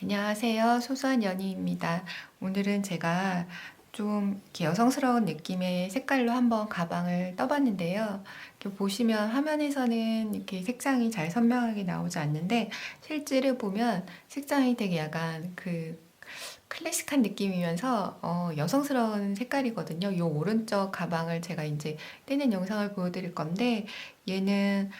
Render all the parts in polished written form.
안녕하세요. 소소한 연희입니다. 오늘은 제가 좀 이렇게 여성스러운 느낌의 색깔로 한번 가방을 떠봤는데요. 이렇게 보시면 화면에서는 이렇게 색상이 잘 선명하게 나오지 않는데 실제로 보면 색상이 되게 약간 클래식한 느낌이면서 여성스러운 색깔이거든요. 이 오른쪽 가방을 제가 이제 떼는 영상을 보여드릴 건데 얘는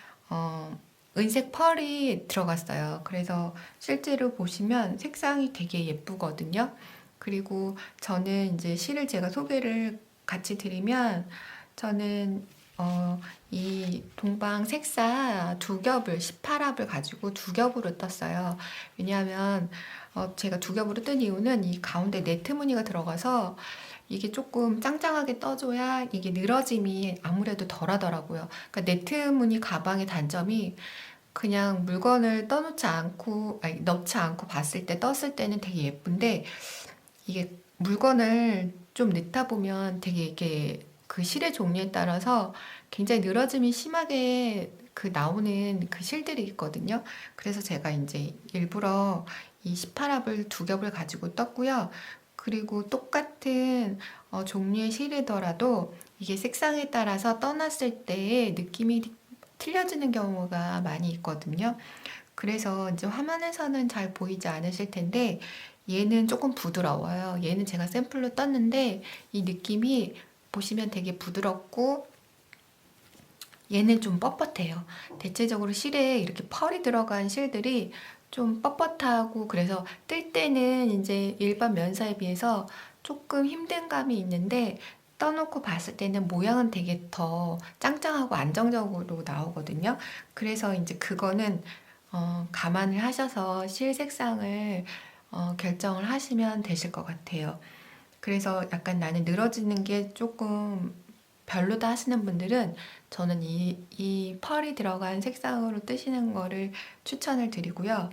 은색 펄이 들어갔어요. 그래서 실제로 보시면 색상이 되게 예쁘거든요. 그리고 저는 이제 실을 제가 소개를 같이 드리면 저는 이 동방 색사 두 겹을 18합을 가지고 두 겹으로 떴어요. 왜냐하면 제가 두 겹으로 뜬 이유는 이 가운데 네트 무늬가 들어가서 이게 조금 짱짱하게 떠줘야 이게 늘어짐이 아무래도 덜 하더라고요. 그러니까 네트 무늬 가방의 단점이 그냥 물건을 떠놓지 않고, 아니, 넣지 않고 봤을 때 떴을 때는 되게 예쁜데 이게 물건을 좀 넣다 보면 되게 이렇게 그 실의 종류에 따라서 굉장히 늘어짐이 심하게 나오는 그 실들이 있거든요. 그래서 제가 이제 일부러 이 18합을 두 겹을 가지고 떴고요. 그리고 똑같은 종류의 실이더라도 이게 색상에 따라서 떠났을 때의 느낌이 틀려지는 경우가 많이 있거든요. 그래서 이제 화면에서는 잘 보이지 않으실 텐데 얘는 조금 부드러워요. 얘는 제가 샘플로 떴는데 이 느낌이 보시면 되게 부드럽고 얘는 좀 뻣뻣해요. 대체적으로 실에 이렇게 펄이 들어간 실들이 좀 뻣뻣하고 그래서 뜰 때는 이제 일반 면사에 비해서 조금 힘든 감이 있는데 떠놓고 봤을 때는 모양은 되게 더 짱짱하고 안정적으로 나오거든요. 그래서 이제 그거는 감안을 하셔서 실 색상을 결정을 하시면 되실 것 같아요. 그래서 약간 나는 늘어지는 게 조금 별로다 하시는 분들은 저는 이 펄이 들어간 색상으로 뜨시는 거를 추천을 드리고요.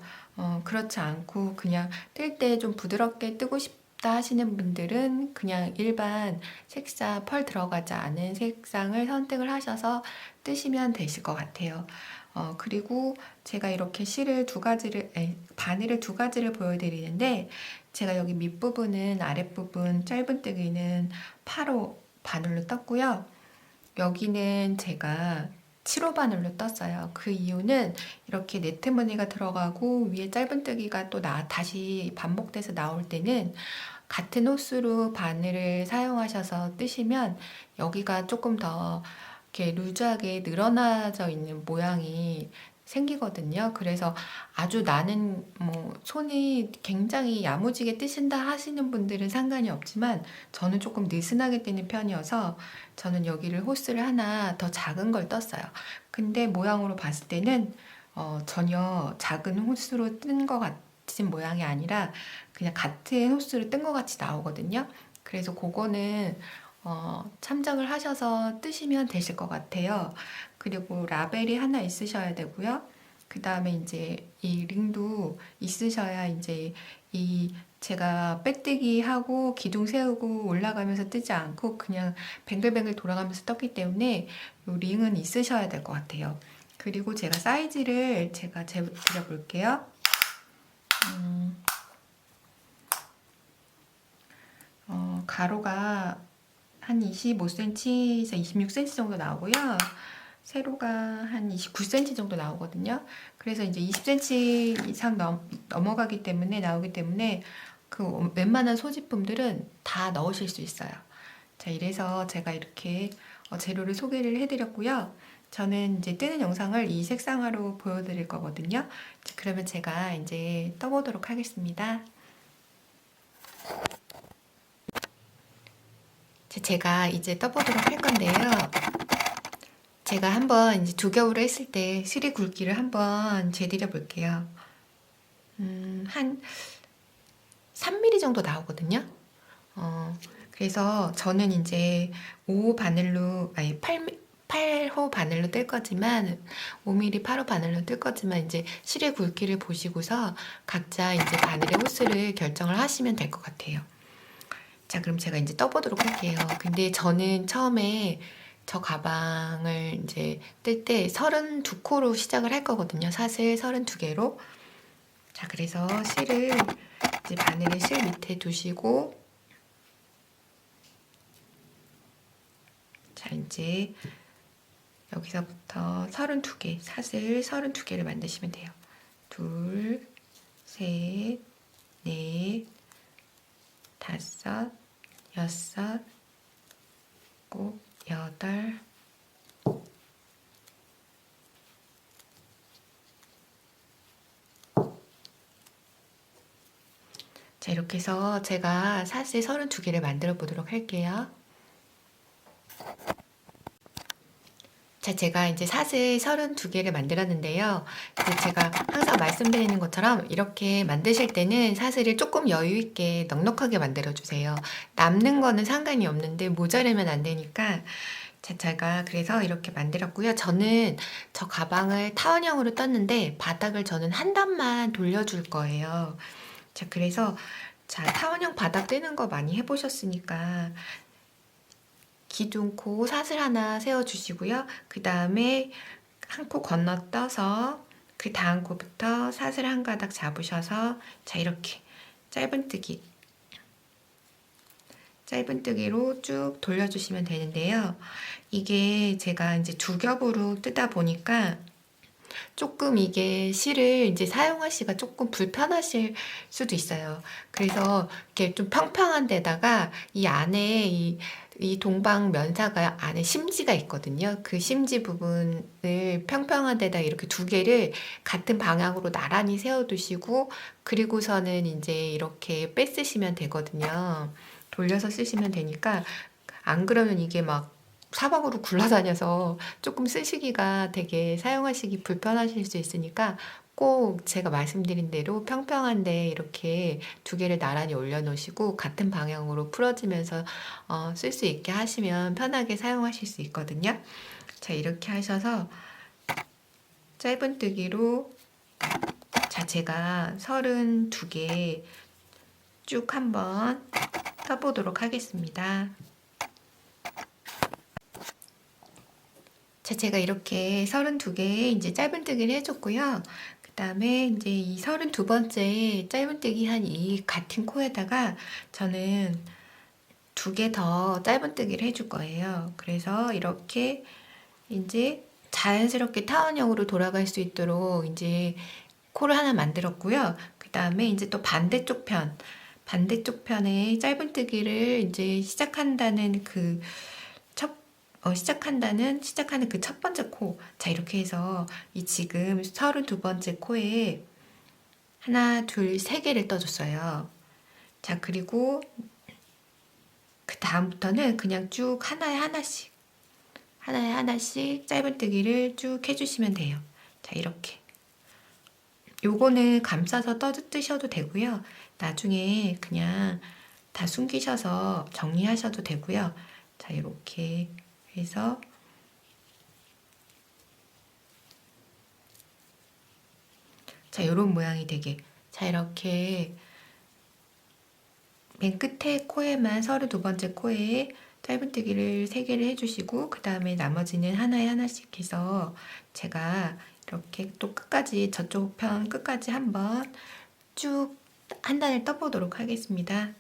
그렇지 않고 그냥 뜰 때 좀 부드럽게 뜨고 싶다 하시는 분들은 그냥 일반 색상 펄 들어가지 않은 색상을 선택을 하셔서 뜨시면 되실 것 같아요. 그리고 제가 이렇게 실을 바늘을 두 가지를 보여드리는데 제가 여기 밑부분은 아랫부분 짧은뜨기는 8호 바늘로 떴고요. 여기는 제가 7호 바늘로 떴어요. 그 이유는 이렇게 네트 무늬가 들어가고 위에 짧은뜨기가 또 다시 반복돼서 나올 때는 같은 호수로 바늘을 사용하셔서 뜨시면 여기가 조금 더 이렇게 루즈하게 늘어나져 있는 모양이 생기거든요. 그래서 아주 나는 뭐 손이 굉장히 야무지게 뜨신다 하시는 분들은 상관이 없지만 저는 조금 느슨하게 뜨는 편이어서 저는 여기를 호스를 하나 더 작은 걸 떴어요. 근데 모양으로 봤을 때는 전혀 작은 호스로 뜬 것 같은 모양이 아니라 그냥 같은 호스로 뜬 것 같이 나오거든요. 그래서 그거는 참작을 하셔서 뜨시면 되실 것 같아요. 그리고 라벨이 하나 있으셔야 되고요. 그 다음에 이제 이 링도 있으셔야 이제 제가 빼뜨기 하고 기둥 세우고 올라가면서 뜨지 않고 그냥 뱅글뱅글 돌아가면서 떴기 때문에 이 링은 있으셔야 될 것 같아요. 그리고 제가 사이즈를 제가 드려볼게요. 가로가 한 25cm에서 26cm 정도 나오고요. 세로가 한 29cm 정도 나오거든요. 그래서 이제 20cm 이상 넘어가기 때문에 나오기 때문에 그 웬만한 소지품들은 다 넣으실 수 있어요. 자, 이래서 제가 이렇게 재료를 소개를 해드렸고요. 저는 이제 뜨는 영상을 이 색상으로 보여드릴 거거든요. 자, 그러면 제가 이제 떠보도록 하겠습니다. 제가 이제 떠보도록 할 건데요. 제가 한번 이제 두 겹으로 했을 때 실의 굵기를 한번 재드려 볼게요. 한 3mm 정도 나오거든요. 그래서 저는 이제 5호 바늘로, 아니 8호 바늘로 뜰 거지만, 5mm 8호 바늘로 뜰 거지만, 이제 실의 굵기를 보시고서 각자 이제 바늘의 호수를 결정을 하시면 될 것 같아요. 자, 그럼 제가 이제 떠보도록 할게요. 근데 저는 처음에 저 가방을 이제 뜰 때 32코로 시작을 할 거거든요. 사슬 32개로. 자, 그래서 실을 이제 바늘을 실 밑에 두시고, 자, 이제 여기서부터 32개, 사슬 32개를 만드시면 돼요. 둘, 셋, 넷, 다섯, 여섯, 일곱, 여덟, 자, 이렇게 해서 제가 사슬 32개를 만들어 보도록 할게요. 자, 제가 이제 사슬 32개를 만들었는데요. 제가 항상 말씀드리는 것처럼 이렇게 만드실 때는 사슬을 조금 여유 있게 넉넉하게 만들어 주세요. 남는 거는 상관이 없는데 모자르면 안 되니까. 자, 제가 그래서 이렇게 만들었고요. 저는 저 가방을 타원형으로 떴는데 바닥을 저는 한 단만 돌려줄 거예요. 자, 그래서 자, 타원형 바닥 뜨는 거 많이 해보셨으니까 기둥코 사슬 하나 세워주시고요. 그 다음에 한 코 건너 떠서 그 다음 코부터 사슬 한 가닥 잡으셔서 자, 이렇게 짧은 뜨기로 쭉 돌려주시면 되는데요. 이게 제가 이제 두 겹으로 뜨다 보니까 조금 이게 실을 이제 사용하시기가 조금 불편하실 수도 있어요. 그래서 이렇게 좀 평평한 데다가 이 안에 이 동방 면사가 안에 심지가 있거든요. 그 심지 부분을 평평한 데다 이렇게 두 개를 같은 방향으로 나란히 세워두시고 그리고서는 이제 이렇게 빼쓰시면 되거든요. 돌려서 쓰시면 되니까 안 그러면 이게 막 사방으로 굴러다녀서 조금 쓰시기가 되게 사용하시기 불편하실 수 있으니까 꼭 제가 말씀드린 대로 평평한데 이렇게 두 개를 나란히 올려놓으시고 같은 방향으로 풀어지면서 쓸 수 있게 하시면 편하게 사용하실 수 있거든요. 자, 이렇게 하셔서 짧은뜨기로 자, 제가 32개 쭉 한번 떠보도록 하겠습니다. 자, 제가 이렇게 32개 이제 짧은뜨기를 해줬고요. 그 다음에 이제 이 32번째 짧은뜨기 한 이 같은 코에다가 저는 2개 더 짧은뜨기를 해줄 거예요. 그래서 이렇게 이제 자연스럽게 타원형으로 돌아갈 수 있도록 이제 코를 하나 만들었고요. 그 다음에 이제 또 반대쪽 편에 짧은뜨기를 이제 시작하는 그 첫 번째 코. 자, 이렇게 해서 이 지금 32번째 코에 하나, 둘, 세 개를 떠줬어요. 자, 그리고 그 다음부터는 그냥 쭉 하나에 하나씩 짧은뜨기를 쭉 해주시면 돼요. 자, 이렇게. 요거는 감싸서 뜨셔도 되고요. 나중에 그냥 다 숨기셔서 정리하셔도 되고요. 자, 이렇게 해서 자, 요런 모양이 되게 자, 이렇게 맨 끝에 코에만 32번째 코에 짧은뜨기를 3개를 해주시고 그 다음에 나머지는 하나에 하나씩 해서 제가 이렇게 또 끝까지 저쪽 편 끝까지 한번 쭉 한 단을 떠보도록 하겠습니다.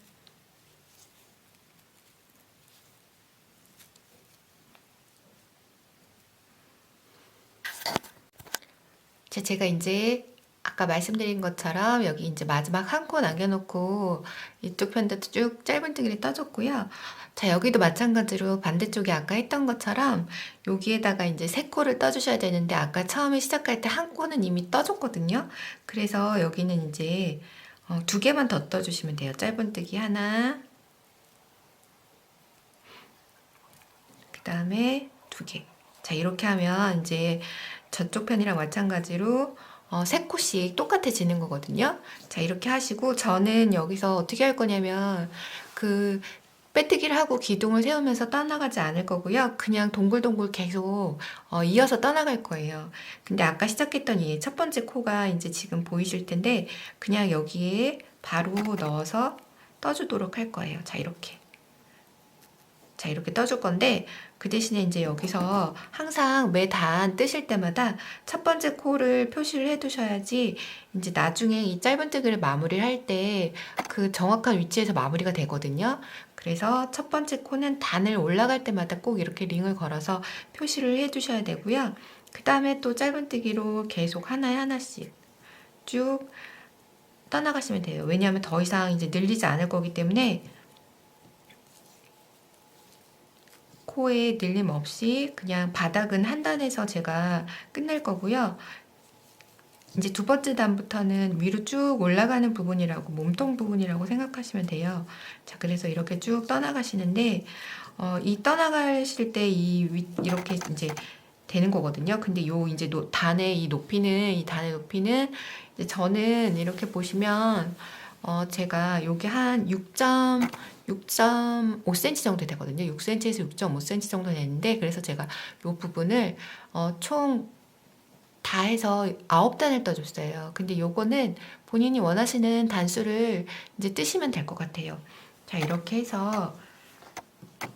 자, 제가 이제 아까 말씀드린 것처럼 여기 이제 마지막 한 코 남겨놓고 이쪽 편도 쭉 짧은뜨기를 떠줬고요. 자, 여기도 마찬가지로 반대쪽에 아까 했던 것처럼 여기에다가 이제 3코를 떠주셔야 되는데 아까 처음에 시작할 때 한 코는 이미 떠줬거든요. 그래서 여기는 이제 2개만 더 떠주시면 돼요. 짧은뜨기 하나, 그 다음에 2개. 자, 이렇게 하면 이제 저쪽 편이랑 마찬가지로 3코씩 똑같아지는 거거든요. 자, 이렇게 하시고 저는 여기서 어떻게 할 거냐면 그 빼뜨기를 하고 기둥을 세우면서 떠나가지 않을 거고요. 그냥 동글동글 계속 이어서 떠나갈 거예요. 근데 아까 시작했던 이 첫 번째 코가 이제 지금 보이실 텐데 그냥 여기에 바로 넣어서 떠주도록 할 거예요. 자, 이렇게. 자, 이렇게 떠줄 건데 그 대신에 이제 여기서 항상 매 단 뜨실 때마다 첫 번째 코를 표시를 해 두셔야지 이제 나중에 이 짧은뜨기를 마무리를 할 때 그 정확한 위치에서 마무리가 되거든요. 그래서 첫 번째 코는 단을 올라갈 때마다 꼭 이렇게 링을 걸어서 표시를 해 두셔야 되고요. 그 다음에 또 짧은뜨기로 계속 하나에 하나씩 쭉 떠나가시면 돼요. 왜냐하면 더 이상 이제 늘리지 않을 거기 때문에 코에 늘림 없이 그냥 바닥은 한 단에서 제가 끝낼 거고요. 이제 두 번째 단부터는 위로 쭉 올라가는 부분이라고 몸통 부분이라고 생각하시면 돼요. 자, 그래서 이렇게 쭉 떠나가시는데 이 떠나가실 때 이렇게 이제 되는 거거든요. 근데 요 이제 단의 이 단의 높이는 이제 저는 이렇게 보시면 제가 요게 한 6.5cm 정도 되거든요. 6cm에서 6.5cm 정도 되는데 그래서 제가 요 부분을 총 다 해서 9단을 떠줬어요. 근데 요거는 본인이 원하시는 단수를 이제 뜨시면 될 것 같아요. 자, 이렇게 해서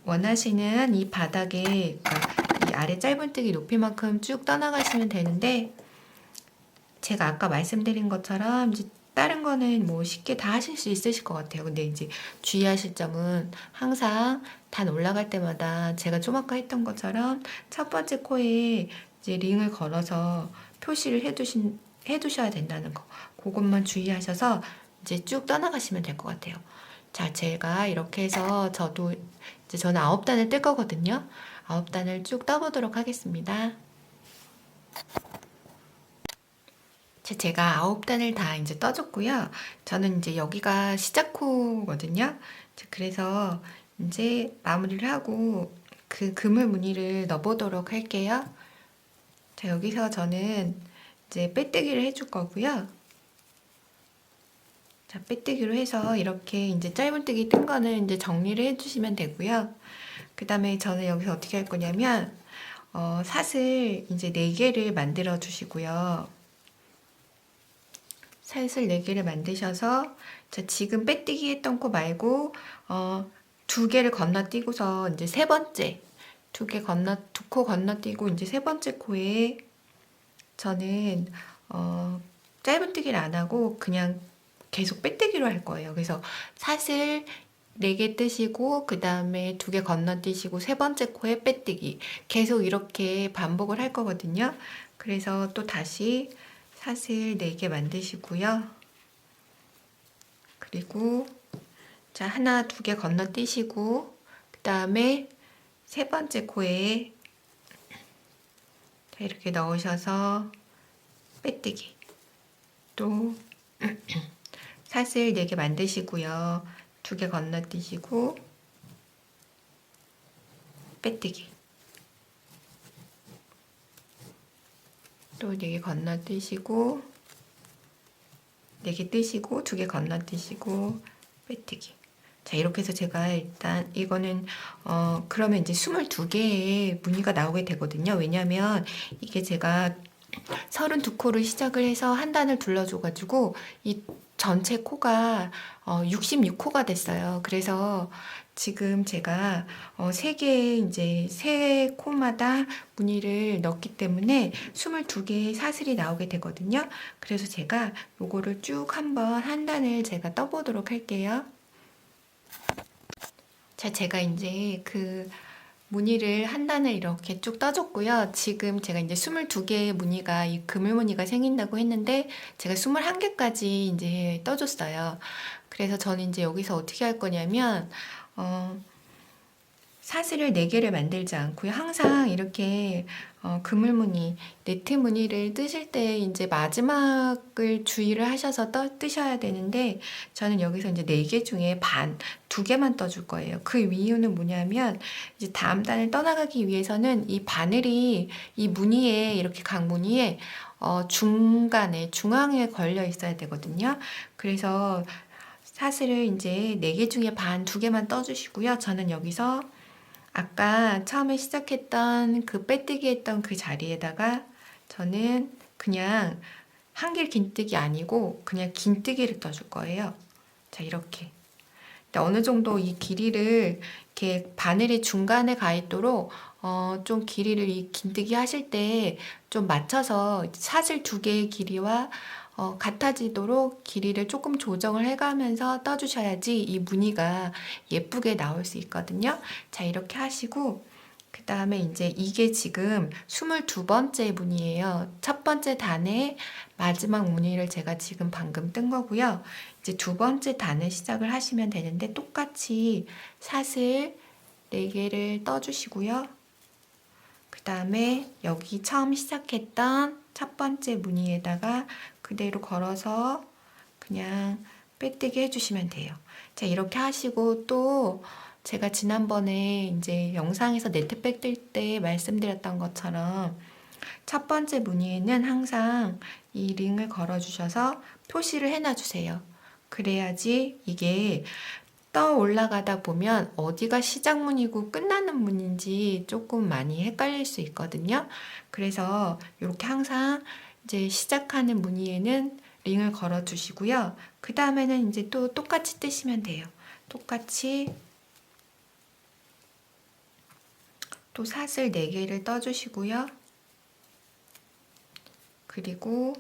원하시는 이 바닥에 그러니까 이 아래 짧은뜨기 높이만큼 쭉 떠나가시면 되는데 제가 아까 말씀드린 것처럼 이제 다른 거는 뭐 쉽게 다 하실 수 있으실 것 같아요. 근데 이제 주의하실 점은 항상 단 올라갈 때마다 제가 좀 아까 했던 것처럼 첫 번째 코에 이제 링을 걸어서 표시를 해두셔야 된다는 거. 그것만 주의하셔서 이제 쭉 떠나가시면 될 것 같아요. 자, 제가 이렇게 해서 저는 9단을 뜰 거거든요. 9단을 쭉 떠보도록 하겠습니다. 제가 9단을 다 이제 떠줬고요. 저는 이제 여기가 시작 코거든요. 그래서 이제 마무리를 하고 그 그물 무늬를 넣어보도록 할게요. 자, 여기서 저는 이제 빼뜨기를 해줄 거고요. 자, 빼뜨기로 해서 이렇게 이제 짧은뜨기 뜬 거는 이제 정리를 해주시면 되고요. 그 다음에 저는 여기서 어떻게 할 거냐면 사슬 이제 4개를 만들어 주시고요. 사슬 4개를 만드셔서 자, 지금 빼뜨기 했던 코 말고 2개를 건너뛰고서 이제 세 번째 두 코 건너뛰고 이제 세 번째 코에 저는 짧은뜨기를 안 하고 그냥 계속 빼뜨기로 할 거예요. 그래서 사슬 4개 뜨시고 그 다음에 2개 건너뛰시고 세 번째 코에 빼뜨기 계속 이렇게 반복을 할 거거든요. 그래서 또 다시 사슬 4개 만드시고요. 그리고 자, 하나, 2개 건너뛰시고 그 다음에 세 번째 코에 자, 이렇게 넣으셔서 빼뜨기 또 사슬 4개 만드시고요. 2개 건너뛰시고 빼뜨기 또 4개 건너뛰시고 4개 뜨시고 2개 건너뛰시고 빼뜨기. 자, 이렇게 해서 제가 일단 이거는 그러면 이제 22개의 무늬가 나오게 되거든요. 왜냐면 이게 제가 32코를 시작을 해서 한 단을 둘러줘 가지고 이 전체 코가 66코가 됐어요. 그래서 지금 제가 3개 이제 세 코마다 무늬를 넣기 때문에 22개의 사슬이 나오게 되거든요. 그래서 제가 요거를 쭉 한번 한 단을 제가 떠보도록 할게요. 자, 제가 이제 그 무늬를 한 단을 이렇게 쭉 떠줬고요. 지금 제가 이제 22개의 무늬가 이 그물 무늬가 생긴다고 했는데 제가 21개까지 이제 떠줬어요. 그래서 저는 이제 여기서 어떻게 할 거냐면 사슬을 4개를 만들지 않고요. 항상 이렇게 그물 무늬, 네트 무늬를 뜨실 때 이제 마지막을 주의를 하셔서 뜨셔야 되는데 저는 여기서 이제 4개 중에 2개만 떠줄 거예요. 그 이유는 뭐냐면 이제 다음 단을 떠나가기 위해서는 이 바늘이 이 무늬에 이렇게 각 무늬에 중간에 중앙에 걸려 있어야 되거든요. 그래서 사슬을 이제 4개 중에 반 2개만 떠주시고요. 저는 여기서 아까 처음에 시작했던 그 빼뜨기 했던 그 자리에다가 저는 그냥 한길 긴뜨기 아니고 그냥 긴뜨기를 떠줄 거예요. 자, 이렇게. 어느 정도 이 길이를 이렇게 바늘이 중간에 가 있도록 좀 길이를 이 긴뜨기 하실 때 좀 맞춰서 사슬 2개의 길이와 같아지도록 길이를 조금 조정을 해가면서 떠주셔야지 이 무늬가 예쁘게 나올 수 있거든요. 자, 이렇게 하시고 그 다음에 이제 이게 지금 22번째 무늬예요. 첫 번째 단의 마지막 무늬를 제가 지금 방금 뜬 거고요. 이제 2번째 단을 시작을 하시면 되는데 똑같이 사슬 4개를 떠주시고요. 그 다음에 여기 처음 시작했던 첫 번째 무늬에다가 그대로 걸어서 그냥 빼뜨기 해주시면 돼요. 자, 이렇게 하시고 또 제가 지난번에 이제 영상에서 네트백 뜰 때 말씀드렸던 것처럼 첫 번째 무늬에는 항상 이 링을 걸어 주셔서 표시를 해놔 주세요. 그래야지 이게 떠 올라가다 보면 어디가 시작 무늬고 끝나는 무늬인지 조금 많이 헷갈릴 수 있거든요. 그래서 이렇게 항상 이제 시작하는 무늬에는 링을 걸어 주시고요. 그 다음에는 이제 또 똑같이 뜨시면 돼요. 똑같이 또 사슬 4개를 떠주시고요. 그리고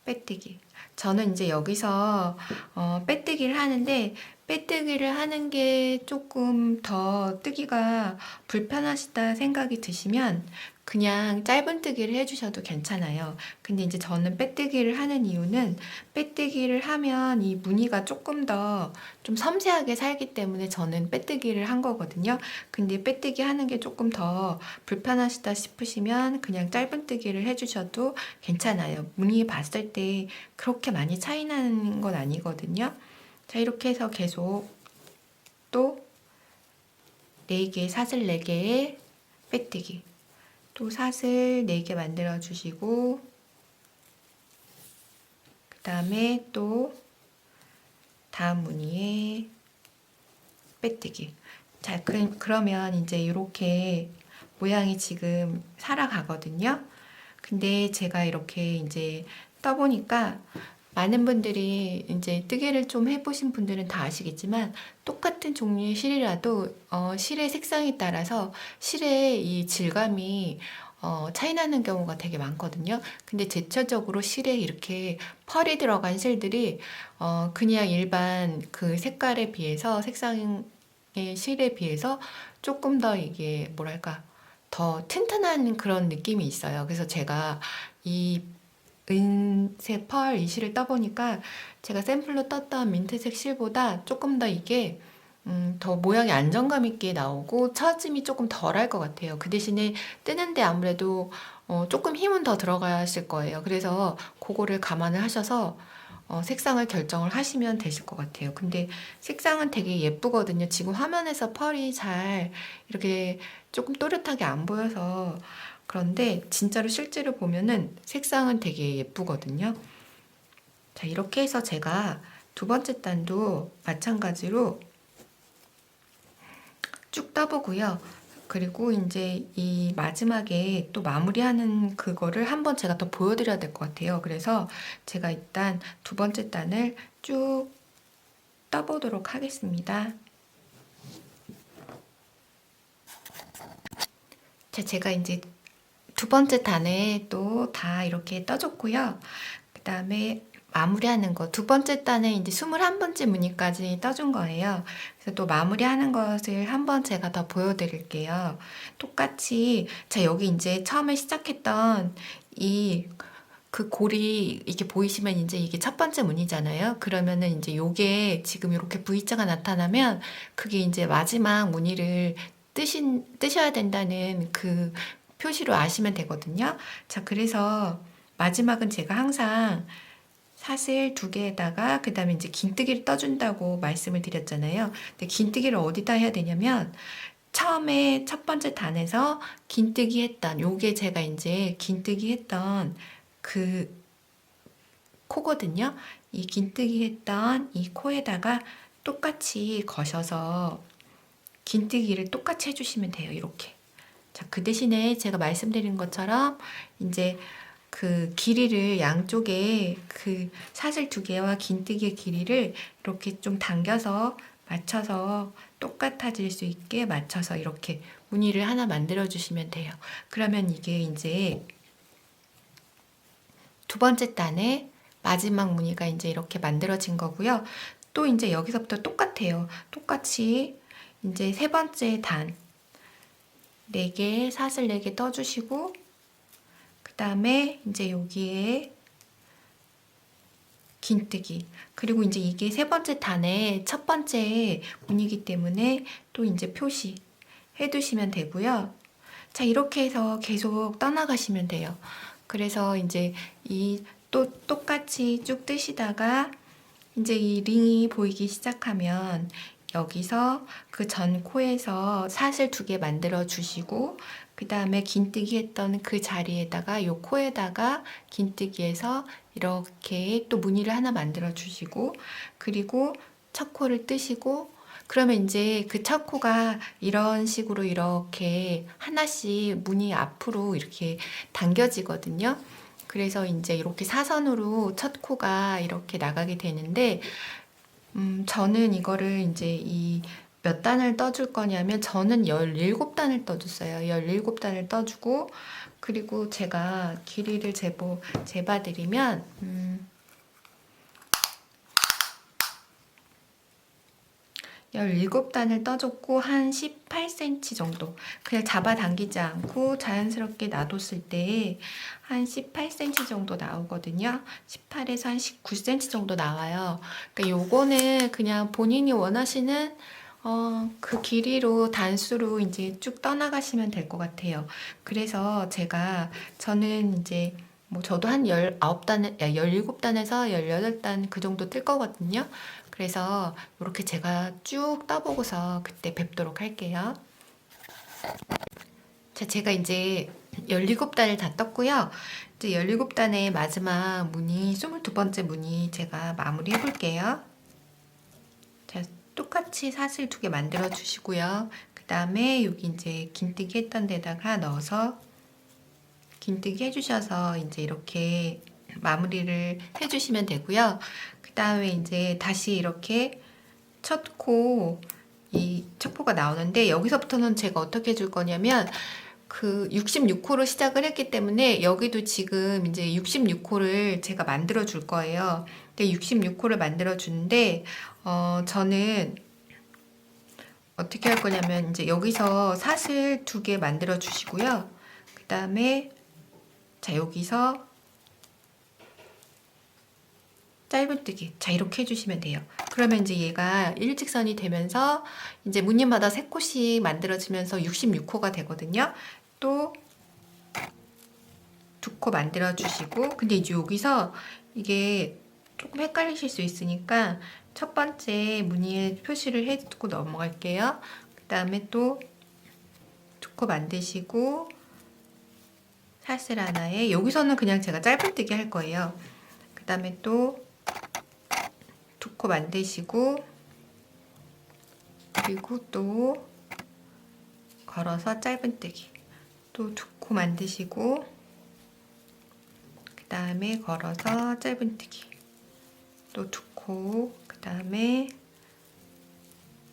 빼뜨기. 저는 이제 여기서 빼뜨기를 하는데 빼뜨기를 하는 게 조금 더 뜨기가 불편하시다 생각이 드시면 그냥 짧은 뜨기를 해주셔도 괜찮아요. 근데 이제 저는 빼뜨기를 하는 이유는 빼뜨기를 하면 이 무늬가 조금 더 좀 섬세하게 살기 때문에 저는 빼뜨기를 한 거거든요. 근데 빼뜨기 하는 게 조금 더 불편하시다 싶으시면 그냥 짧은 뜨기를 해주셔도 괜찮아요. 무늬 봤을 때 그렇게 많이 차이 나는 건 아니거든요. 자, 이렇게 해서 계속 또 4개, 사슬 4개에 빼뜨기. 또 사슬 4개 만들어 주시고 그 다음에 또 다음 무늬에 빼뜨기. 자, 그러면 이제 이렇게 모양이 지금 살아가거든요. 근데 제가 이렇게 이제 떠보니까 많은 분들이 이제 뜨개를 좀 해보신 분들은 다 아시겠지만 똑같은 종류의 실이라도 실의 색상에 따라서 실의 이 질감이 차이 나는 경우가 되게 많거든요. 근데 대체적으로 실에 이렇게 펄이 들어간 실들이 그냥 일반 그 색깔에 비해서 색상의 실에 비해서 조금 더 이게 뭐랄까 더 튼튼한 그런 느낌이 있어요. 그래서 제가 이 은색 펄 이 실을 떠보니까 제가 샘플로 떴던 민트색 실보다 조금 더 이게 더 모양이 안정감 있게 나오고 처짐이 조금 덜할 것 같아요. 그 대신에 뜨는데 아무래도 조금 힘은 더 들어가실 거예요. 그래서 그거를 감안을 하셔서 색상을 결정을 하시면 되실 것 같아요. 근데 색상은 되게 예쁘거든요. 지금 화면에서 펄이 잘 이렇게 조금 또렷하게 안 보여서 그런데 진짜로 실제로 보면은 색상은 되게 예쁘거든요. 자, 이렇게 해서 제가 2번째 단도 마찬가지로 쭉 떠보고요. 그리고 이제 이 마지막에 또 마무리하는 그거를 한번 제가 더 보여드려야 될 것 같아요. 그래서 제가 일단 2번째 단을 쭉 떠보도록 하겠습니다. 자, 제가 이제 2번째 단에 또 다 이렇게 떠줬고요. 그 다음에 마무리하는 거 2번째 단에 이제 21번째 무늬까지 떠준 거예요. 그래서 또 마무리하는 것을 한번 제가 더 보여드릴게요. 똑같이 자, 여기 이제 처음에 시작했던 이 그 골이 이렇게 보이시면 이제 이게 첫 번째 무늬잖아요. 그러면은 이제 요게 지금 이렇게 V자가 나타나면 그게 이제 마지막 무늬를 뜨셔야 된다는 그 표시로 아시면 되거든요. 자, 그래서 마지막은 제가 항상 사슬 2개에다가 그 다음에 이제 긴뜨기를 떠준다고 말씀을 드렸잖아요. 근데 긴뜨기를 어디다 해야 되냐면 처음에 첫 번째 단에서 긴뜨기 했던 요게 제가 이제 긴뜨기 했던 그 코거든요. 이 긴뜨기 했던 이 코에다가 똑같이 거셔서 긴뜨기를 똑같이 해주시면 돼요. 이렇게. 자, 그 대신에 제가 말씀드린 것처럼 이제 그 길이를 양쪽에 그 사슬 두 개와 긴뜨기의 길이를 이렇게 좀 당겨서 맞춰서 똑같아질 수 있게 맞춰서 이렇게 무늬를 하나 만들어 주시면 돼요. 그러면 이게 이제 두 번째 단에 마지막 무늬가 이제 이렇게 만들어진 거고요. 또 이제 여기서부터 똑같아요. 똑같이 이제 세 번째 단 4개, 사슬 4개 떠주시고, 그 다음에 이제 여기에 긴뜨기. 그리고 이제 이게 세 번째 단의 첫 번째 무늬이기 때문에 또 이제 표시 해두시면 되고요. 자, 이렇게 해서 계속 떠나가시면 돼요. 그래서 이제 이 또 똑같이 쭉 뜨시다가 이제 이 링이 보이기 시작하면 여기서 그 전 코에서 사슬 2개 만들어 주시고 그 다음에 긴뜨기 했던 그 자리에다가 요 코에다가 긴뜨기해서 이렇게 또 무늬를 하나 만들어 주시고 그리고 첫 코를 뜨시고 그러면 이제 그 첫 코가 이런 식으로 이렇게 하나씩 무늬 앞으로 이렇게 당겨지거든요. 그래서 이제 이렇게 사선으로 첫 코가 이렇게 나가게 되는데, 저는 이거를 이제 이 몇 단을 떠줄 거냐면, 저는 17단을 떠줬어요. 17단을 떠주고, 그리고 제가 길이를 재봐드리면, 17단을 떠줬고 한 18cm 정도 그냥 잡아당기지 않고 자연스럽게 놔뒀을 때 한 18cm 정도 나오거든요. 18에서 한 19cm 정도 나와요. 그러니까 요거는 그냥 본인이 원하시는 그 길이로 단수로 이제 쭉 떠나가시면 될 것 같아요. 그래서 저는 이제 뭐 저도 한 19단, 17단에서 18단 그 정도 뜰 거거든요. 그래서 이렇게 제가 쭉 떠보고서 그때 뵙도록 할게요. 자, 제가 이제 17단을 다 떴고요. 이제 17단의 마지막 무늬, 22번째 무늬 제가 마무리 해볼게요. 자, 똑같이 사슬 2개 만들어 주시고요. 그 다음에 여기 이제 긴뜨기 했던 데다가 넣어서 긴뜨기 해주셔서 이제 이렇게 마무리를 해주시면 되고요. 그 다음에 이제 다시 이렇게 이 첫 코가 나오는데 여기서부터는 제가 어떻게 해줄 거냐면 그 66코로 시작을 했기 때문에 여기도 지금 이제 66코를 제가 만들어 줄 거예요. 근데 66코를 만들어 주는데 저는 어떻게 할 거냐면 이제 여기서 사슬 2개 만들어 주시고요. 그 다음에 자, 여기서 짧은뜨기. 자, 이렇게 해주시면 돼요. 그러면 이제 얘가 일직선이 되면서 이제 무늬마다 3코씩 만들어지면서 66코가 되거든요. 또 2코 만들어 주시고, 근데 이제 여기서 이게 조금 헷갈리실 수 있으니까 첫 번째 무늬에 표시를 해두고 넘어갈게요. 그 다음에 또 2코 만드시고, 사슬 하나에, 여기서는 그냥 제가 짧은뜨기 할 거예요. 그 다음에 또 2코 만드시고 그리고 또 걸어서 짧은뜨기 또 2코 만드시고 그 다음에 걸어서 짧은뜨기 또 2코 그 다음에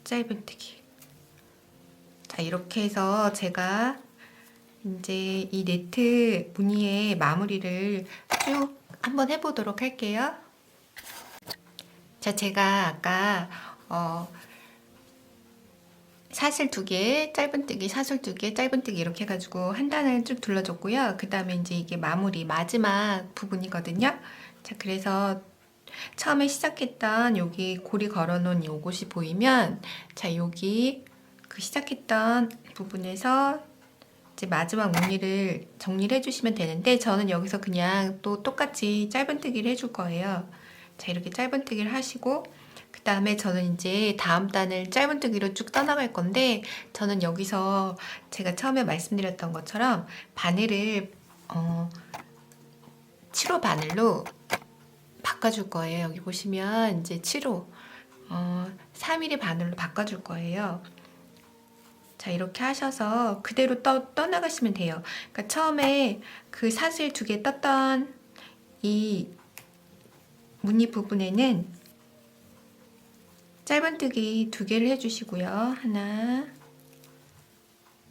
짧은뜨기. 자, 이렇게 해서 제가 이제 이 네트 무늬의 마무리를 쭉 한번 해보도록 할게요. 자, 제가 아까 사슬 2개, 짧은뜨기, 사슬 2개, 짧은뜨기 이렇게 해가지고 한 단을 쭉 둘러줬고요. 그 다음에 이제 이게 마지막 부분이거든요. 자, 그래서 처음에 시작했던 여기 고리 걸어놓은 요것이 보이면, 자, 여기 그 시작했던 부분에서 이제 마지막 무늬를 정리를 해주시면 되는데, 저는 여기서 그냥 또 똑같이 짧은뜨기를 해줄 거예요. 자, 이렇게 짧은뜨기를 하시고, 그 다음에 저는 이제 다음 단을 짧은뜨기로 쭉 떠나갈 건데, 저는 여기서 제가 처음에 말씀드렸던 것처럼 바늘을 7호 바늘로 바꿔줄 거예요. 여기 보시면 이제 7호 3mm 바늘로 바꿔줄 거예요. 자, 이렇게 하셔서 그대로 떠나가시면 돼요. 그러니까 처음에 그 사슬 2개 떴던 이 무늬 부분에는 짧은뜨기 2개를 해주시고요. 하나,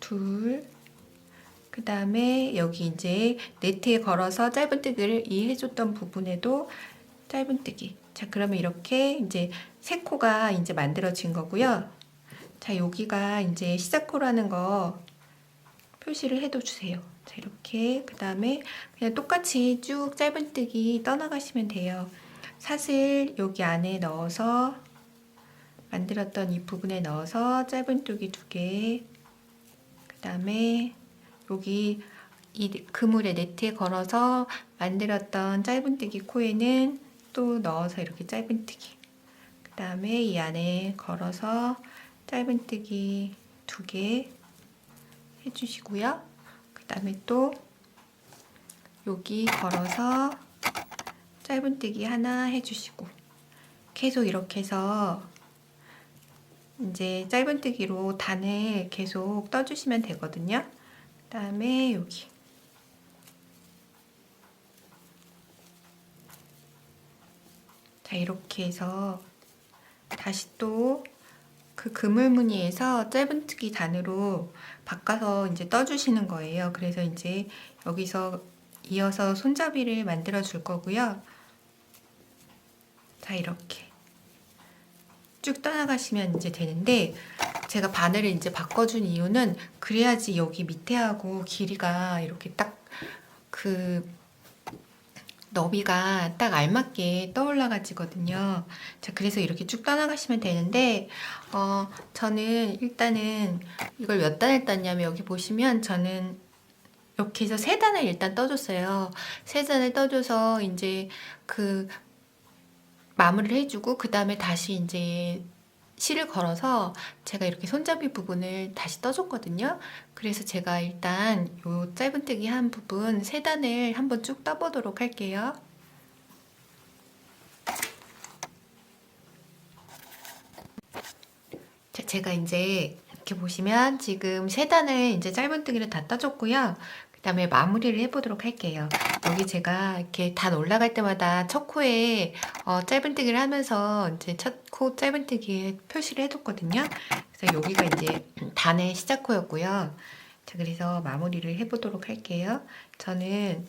둘, 그 다음에 여기 이제 네트에 걸어서 짧은뜨기를 이 해줬던 부분에도 짧은뜨기. 자, 그러면 이렇게 이제 세 코가 이제 만들어진 거고요. 자, 여기가 이제 시작코라는 거 표시를 해도 주세요. 자, 이렇게 그 다음에 그냥 똑같이 쭉 짧은뜨기 떠나가시면 돼요. 사슬 여기 안에 넣어서 만들었던 이 부분에 넣어서 짧은뜨기 2개, 그 다음에 여기 이 그물에 네트에 걸어서 만들었던 짧은뜨기 코에는 또 넣어서 이렇게 짧은뜨기, 그 다음에 이 안에 걸어서 짧은뜨기 2개 해주시고요. 그 다음에 또 여기 걸어서 짧은뜨기 하나 해주시고, 계속 이렇게 해서 이제 짧은뜨기로 단을 계속 떠주시면 되거든요. 그 다음에 여기 자, 이렇게 해서 다시 또 그 그물 무늬에서 짧은뜨기 단으로 바꿔서 이제 떠주시는 거예요. 그래서 이제 여기서 이어서 손잡이를 만들어 줄 거고요. 자, 이렇게 쭉 떠나가시면 이제 되는데, 제가 바늘을 이제 바꿔준 이유는 그래야지 여기 밑에하고 길이가 이렇게 딱 그 너비가 딱 알맞게 떠올라가지거든요. 자, 그래서 이렇게 쭉 떠나가시면 되는데, 저는 일단은 이걸 몇 단을 땄냐면, 여기 보시면 저는 이렇게 해서 3단을 일단 떠줬어요. 3단을 떠줘서 이제 그 마무리를 해주고, 그 다음에 다시 이제 실을 걸어서 제가 이렇게 손잡이 부분을 다시 떠줬거든요. 그래서 제가 일단 요 짧은뜨기 한 부분 3단을 한번 쭉 떠보도록 할게요. 자, 제가 이제 이렇게 보시면 지금 3단을 이제 짧은뜨기를 다 떠줬고요. 그 다음에 마무리를 해보도록 할게요. 여기 제가 이렇게 단 올라갈 때마다 첫 코에 짧은뜨기를 하면서 이제 첫 코 짧은뜨기 표시를 해뒀거든요. 그래서 여기가 이제 단의 시작코였고요. 자, 그래서 마무리를 해보도록 할게요. 저는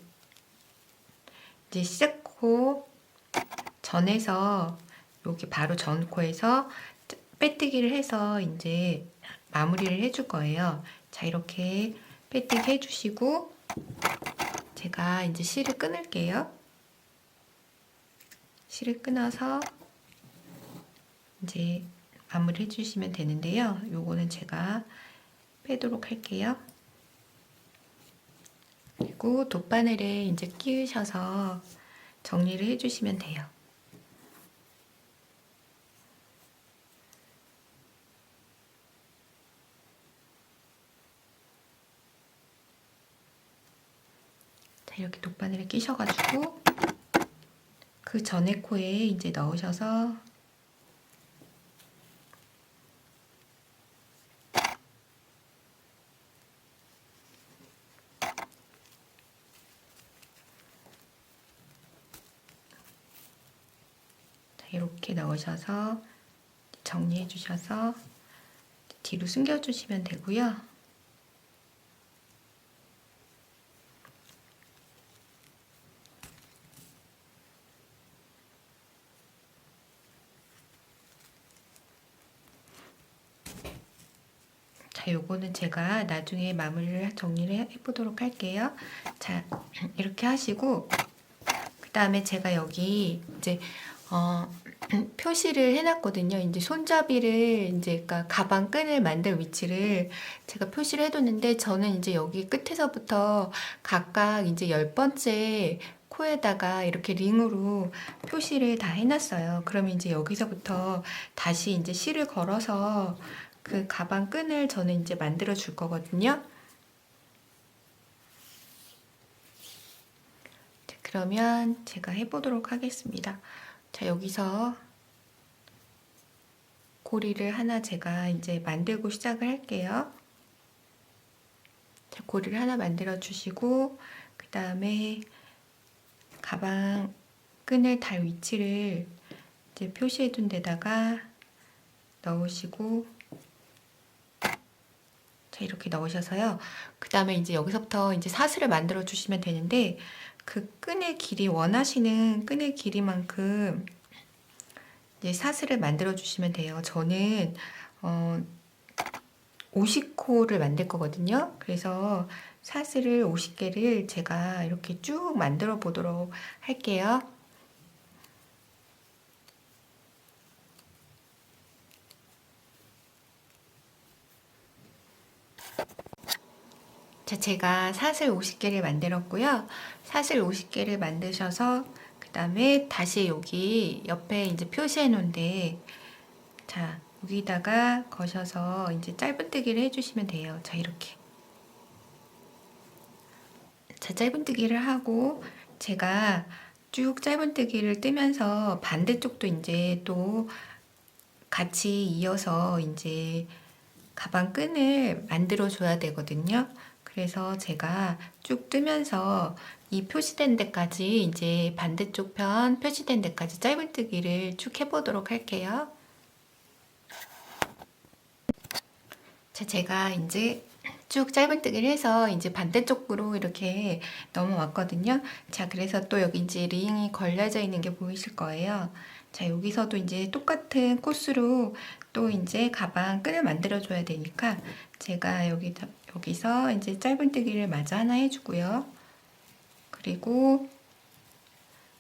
이제 시작코 전에서 여기 바로 전 코에서 빼뜨기를 해서 이제 마무리를 해줄 거예요. 자, 이렇게 빼뜨기 해주시고 제가 이제 실을 끊을게요. 실을 끊어서 이제 마무리 해주시면 되는데요. 요거는 제가 빼도록 할게요. 그리고 돗바늘에 이제 끼우셔서 정리를 해주시면 돼요. 자, 이렇게 돗바늘에 끼셔가지고 그 전에 코에 이제 넣으셔서 이렇게 넣으셔서 정리해 주셔서 뒤로 숨겨 주시면 되고요. 자, 요거는 제가 나중에 마무리를 정리를 해보도록 할게요. 자, 이렇게 하시고 그 다음에 제가 여기 이제 표시를 해놨거든요. 이제 손잡이를 이제 그러니까 가방 끈을 만들 위치를 제가 표시를 해뒀는데, 저는 이제 여기 끝에서부터 각각 이제 10번째 코에다가 이렇게 링으로 표시를 다 해놨어요. 그러면 이제 여기서부터 다시 이제 실을 걸어서 그 가방 끈을 저는 이제 만들어 줄 거거든요. 자, 그러면 제가 해보도록 하겠습니다. 자, 여기서 고리를 하나 제가 이제 만들고 시작을 할게요. 자, 고리를 하나 만들어 주시고, 그 다음에 가방 끈을 달 위치를 이제 표시해 둔 데다가 넣으시고, 자, 이렇게 넣으셔서요. 그 다음에 이제 여기서부터 이제 사슬을 만들어 주시면 되는데, 그 끈의 길이, 원하시는 끈의 길이만큼 이제 사슬을 만들어 주시면 돼요. 저는 50코를 만들 거거든요. 그래서 사슬을 50개를 제가 이렇게 쭉 만들어 보도록 할게요. 자, 제가 사슬 50개를 만들었고요. 사슬 50개를 만드셔서 그 다음에 다시 여기 옆에 이제 표시해 놓은데, 자, 여기다가 거셔서 이제 짧은뜨기를 해주시면 돼요. 자, 이렇게. 자, 짧은뜨기를 하고 제가 쭉 짧은뜨기를 뜨면서 반대쪽도 이제 또 같이 이어서 이제 가방 끈을 만들어 줘야 되거든요. 그래서 제가 쭉 뜨면서 이 표시된 데까지 이제 반대쪽 편 표시된 데까지 짧은뜨기를 쭉 해보도록 할게요. 자, 제가 이제 쭉 짧은뜨기를 해서 이제 반대쪽으로 이렇게 넘어왔거든요. 자, 그래서 또 여기 이제 링이 걸려져 있는 게 보이실 거예요. 자, 여기서도 이제 똑같은 코스로 또 이제 가방 끈을 만들어 줘야 되니까 제가 여기서 이제 짧은뜨기를 마저 하나 해주고요. 그리고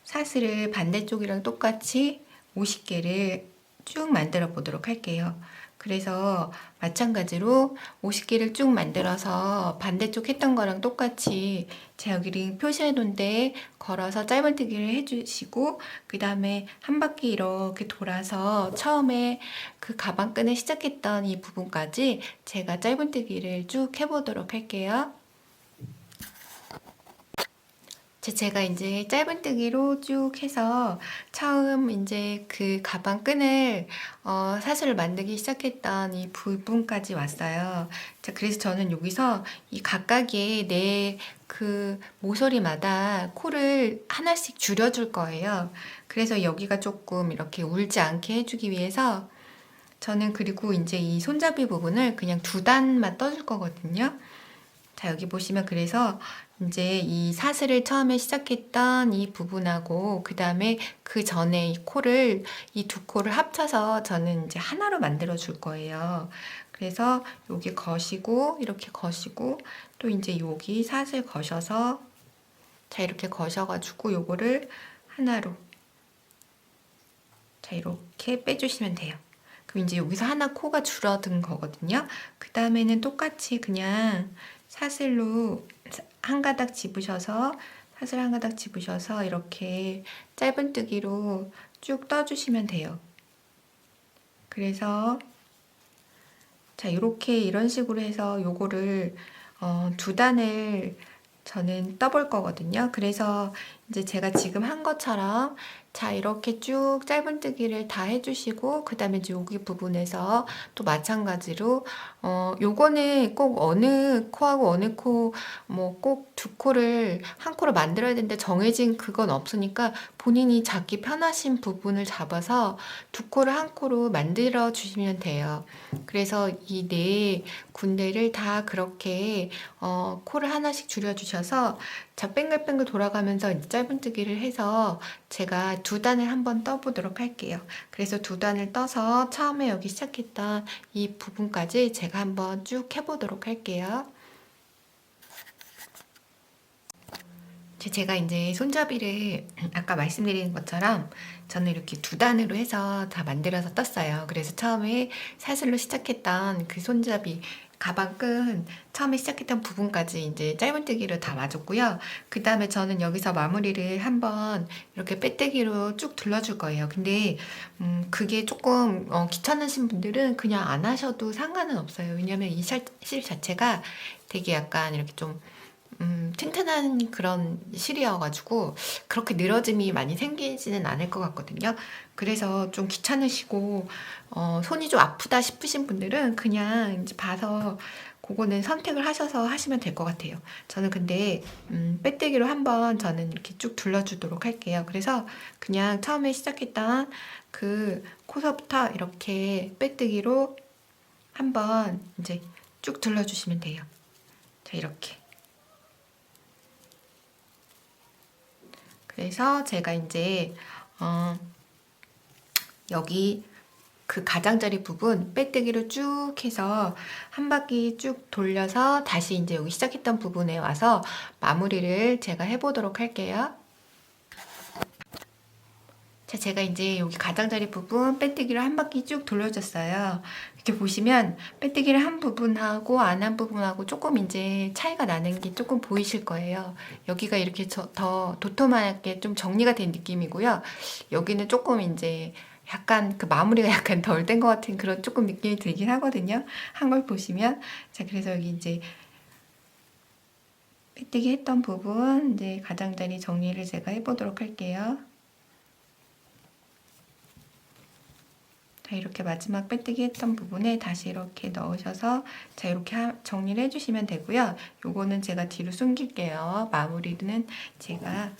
사슬을 반대쪽이랑 똑같이 50개를 쭉 만들어 보도록 할게요. 그래서 마찬가지로 50개를 쭉 만들어서 반대쪽 했던 거랑 똑같이 제가 여기 링 표시해 놓은 데 걸어서 짧은뜨기를 해주시고, 그 다음에 한 바퀴 이렇게 돌아서 처음에 그 가방끈을 시작했던 이 부분까지 제가 짧은뜨기를 쭉 해보도록 할게요. 제가 이제 짧은뜨기로 쭉 해서 처음 이제 그 가방 끈을 사슬을 만들기 시작했던 이 부분까지 왔어요. 자, 그래서 저는 여기서 이 각각의 내 그 모서리마다 코를 하나씩 줄여줄 거예요. 그래서 여기가 조금 이렇게 울지 않게 해주기 위해서 저는, 그리고 이제 이 손잡이 부분을 그냥 2단만 떠줄 거거든요. 자, 여기 보시면 그래서 이제 이 사슬을 처음에 시작했던 이 부분하고 그 다음에 그 전에 이 코를, 이 두 코를 합쳐서 저는 이제 하나로 만들어 줄 거예요. 그래서 여기 거시고 이렇게 거시고 또 이제 여기 사슬 거셔서, 자, 이렇게 거셔가지고 요거를 하나로, 자, 이렇게 빼주시면 돼요. 그럼 이제 여기서 하나 코가 줄어든 거거든요. 그 다음에는 똑같이 그냥 사슬로 한 가닥 집으셔서, 사슬 한 가닥 집으셔서 이렇게 짧은뜨기로 쭉 떠주시면 돼요. 그래서 자, 이렇게 이런 식으로 해서 요거를 2단을 저는 떠볼 거거든요. 그래서 이제 제가 지금 한 것처럼, 자, 이렇게 쭉 짧은뜨기를 다 해주시고 그 다음에 이제 여기 부분에서 또 마찬가지로 요거는 꼭 어느 코하고 어느 코, 뭐 꼭 2코를 한 코를 만들어야 되는데 정해진 그건 없으니까 본인이 잡기 편하신 부분을 잡아서 2코를 한 코로 만들어 주시면 돼요. 그래서 이 네 군데를 다 그렇게 코를 하나씩 줄여주셔서, 자, 뱅글뱅글 돌아가면서 이제 짧은뜨기를 해서 제가 2단을 한번 떠보도록 할게요. 그래서 2단을 떠서 처음에 여기 시작했던 이 부분까지 제가 한번 쭉 해보도록 할게요. 제가 이제 손잡이를 아까 말씀드린 것처럼 저는 이렇게 2단으로 해서 다 만들어서 떴어요. 그래서 처음에 사슬로 시작했던 그 손잡이 가방 끈 처음에 시작했던 부분까지 이제 짧은뜨기로 다 맞았고요. 그 다음에 저는 여기서 마무리를 한번 이렇게 빼뜨기로 쭉 둘러줄 거예요. 근데 그게 조금 귀찮으신 분들은 그냥 안 하셔도 상관은 없어요. 왜냐면 이 실 자체가 되게 약간 이렇게 좀 튼튼한 그런 실이어가지고 그렇게 늘어짐이 많이 생기지는 않을 것 같거든요. 그래서 좀 귀찮으시고 손이 좀 아프다 싶으신 분들은 그냥 이제 봐서 그거는 선택을 하셔서 하시면 될 것 같아요. 저는 근데 빼뜨기로 한번 저는 이렇게 쭉 둘러주도록 할게요. 그래서 그냥 처음에 시작했던 그 코서부터 이렇게 빼뜨기로 한번 이제 쭉 둘러주시면 돼요. 자, 이렇게. 그래서 제가 이제 여기 그 가장자리 부분 빼뜨기로 쭉 해서 한 바퀴 쭉 돌려서 다시 이제 여기 시작했던 부분에 와서 마무리를 제가 해보도록 할게요. 자, 제가 이제 여기 가장자리 부분 빼뜨기로 한 바퀴 쭉 돌려줬어요. 이렇게 보시면 빼뜨기를 한 부분하고 안 한 부분하고 조금 이제 차이가 나는 게 조금 보이실 거예요. 여기가 이렇게 더 도톰하게 좀 정리가 된 느낌이고요. 여기는 조금 이제 약간 그 마무리가 약간 덜 된 것 같은 그런 조금 느낌이 들긴 하거든요. 한 걸 보시면. 자, 그래서 여기 이제 빼뜨기 했던 부분 이제 가장자리 정리를 제가 해보도록 할게요. 자, 이렇게 마지막 빼뜨기 했던 부분에 다시 이렇게 넣으셔서 자, 이렇게 정리를 해주시면 되고요. 요거는 제가 뒤로 숨길게요. 마무리는 제가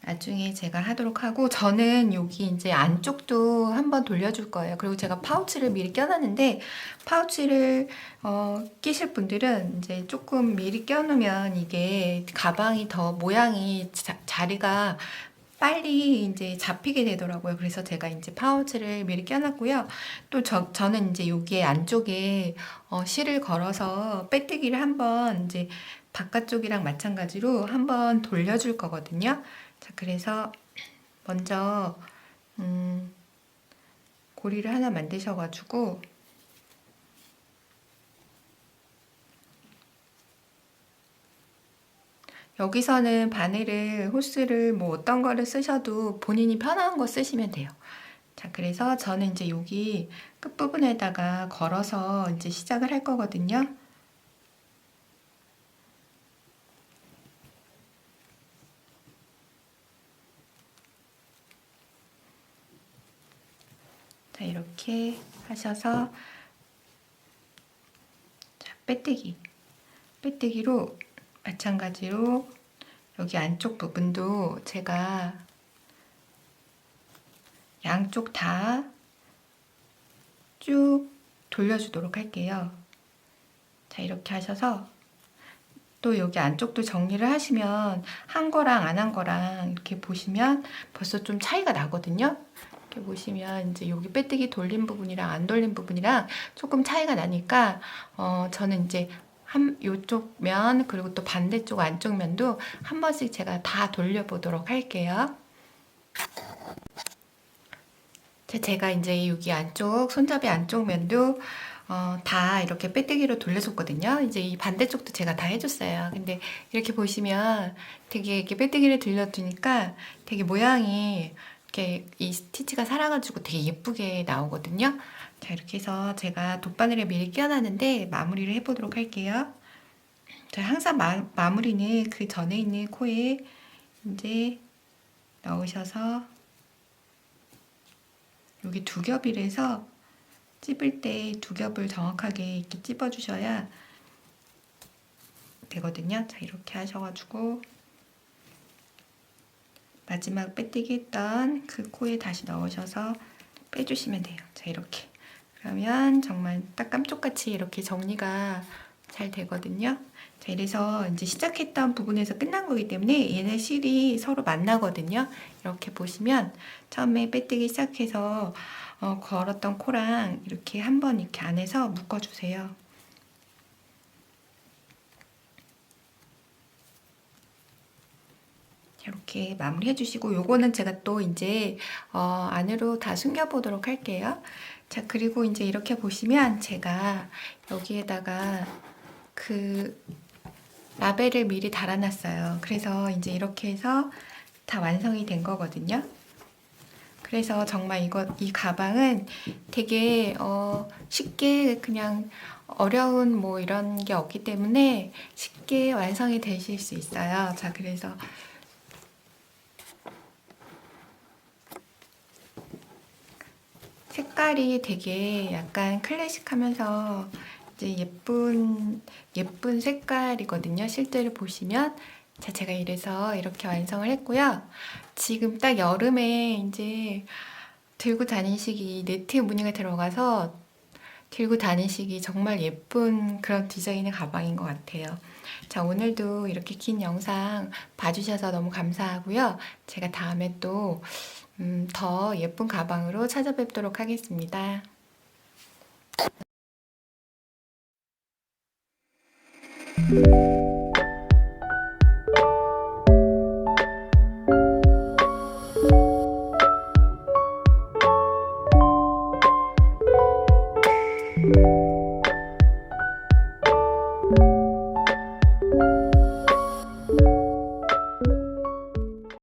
나중에 제가 하도록 하고, 저는 여기 이제 안쪽도 한번 돌려줄 거예요. 그리고 제가 파우치를 미리 껴놨는데 파우치를 끼실 분들은 이제 조금 미리 껴놓으면 이게 가방이 더 모양이 자리가 빨리 이제 잡히게 되더라고요. 그래서 제가 이제 파우치를 미리 껴놨고요. 또 저는 이제 여기에 안쪽에 실을 걸어서 빼뜨기를 한번 이제 바깥쪽이랑 마찬가지로 한번 돌려줄 거거든요. 자, 그래서 먼저 고리를 하나 만드셔가지고 여기서는 바늘을 호스를 뭐 어떤 거를 쓰셔도 본인이 편한 거 쓰시면 돼요. 자, 그래서 저는 이제 여기 끝부분에다가 걸어서 이제 시작을 할 거거든요. 자, 이렇게 하셔서 자, 빼뜨기로 마찬가지로 여기 안쪽 부분도 제가 양쪽 다 쭉 돌려주도록 할게요. 자, 이렇게 하셔서 또 여기 안쪽도 정리를 하시면 한 거랑 안 한 거랑 이렇게 보시면 벌써 좀 차이가 나거든요. 이렇게 보시면 이제 여기 빼뜨기 돌린 부분이랑 안 돌린 부분이랑 조금 차이가 나니까 저는 이제 요쪽 면 그리고 또 반대쪽 안쪽 면도 한 번씩 제가 다 돌려보도록 할게요. 제가 이제 여기 안쪽 손잡이 안쪽 면도 다 이렇게 빼뜨기로 돌려줬거든요. 이제 이 반대쪽도 제가 다 해줬어요. 근데 이렇게 보시면 되게 이렇게 빼뜨기를 돌려두니까 되게 모양이 이렇게 이 스티치가 살아가지고 되게 예쁘게 나오거든요. 자, 이렇게 해서 제가 돗바늘에 미리 끼워놨는데 마무리를 해보도록 할게요. 자, 항상 마무리는 그 전에 있는 코에 이제 넣으셔서 여기 두 겹이라서 찝을 때 두 겹을 정확하게 이렇게 찝어 주셔야 되거든요. 자, 이렇게 하셔가지고 마지막 빼뜨기 했던 그 코에 다시 넣으셔서 빼주시면 돼요. 자, 이렇게. 그러면 정말 딱 깜짝같이 이렇게 정리가 잘 되거든요. 자, 이래서 이제 시작했던 부분에서 끝난 거기 때문에 얘네 실이 서로 만나거든요. 이렇게 보시면 처음에 빼뜨기 시작해서 걸었던 코랑 이렇게 한번 이렇게 안에서 묶어주세요. 이렇게 마무리 해주시고 요거는 제가 또 이제 안으로 다 숨겨 보도록 할게요. 자, 그리고 이제 이렇게 보시면 제가 여기에다가 그 라벨을 미리 달아놨어요. 그래서 이제 이렇게 해서 다 완성이 된 거거든요. 그래서 정말 이 가방은 되게 쉽게 그냥 어려운 뭐 이런 게 없기 때문에 쉽게 완성이 되실 수 있어요. 자, 그래서 색깔이 되게 약간 클래식하면서 이제 예쁜 색깔이거든요. 실제로 보시면. 자, 제가 이래서 이렇게 완성을 했고요. 지금 딱 여름에 이제 들고 다니시기 네트 무늬가 들어가서 들고 다니시기 정말 예쁜 그런 디자인의 가방인 것 같아요. 자, 오늘도 이렇게 긴 영상 봐주셔서 너무 감사하고요. 제가 다음에 또 더 예쁜 가방으로 찾아뵙도록 하겠습니다.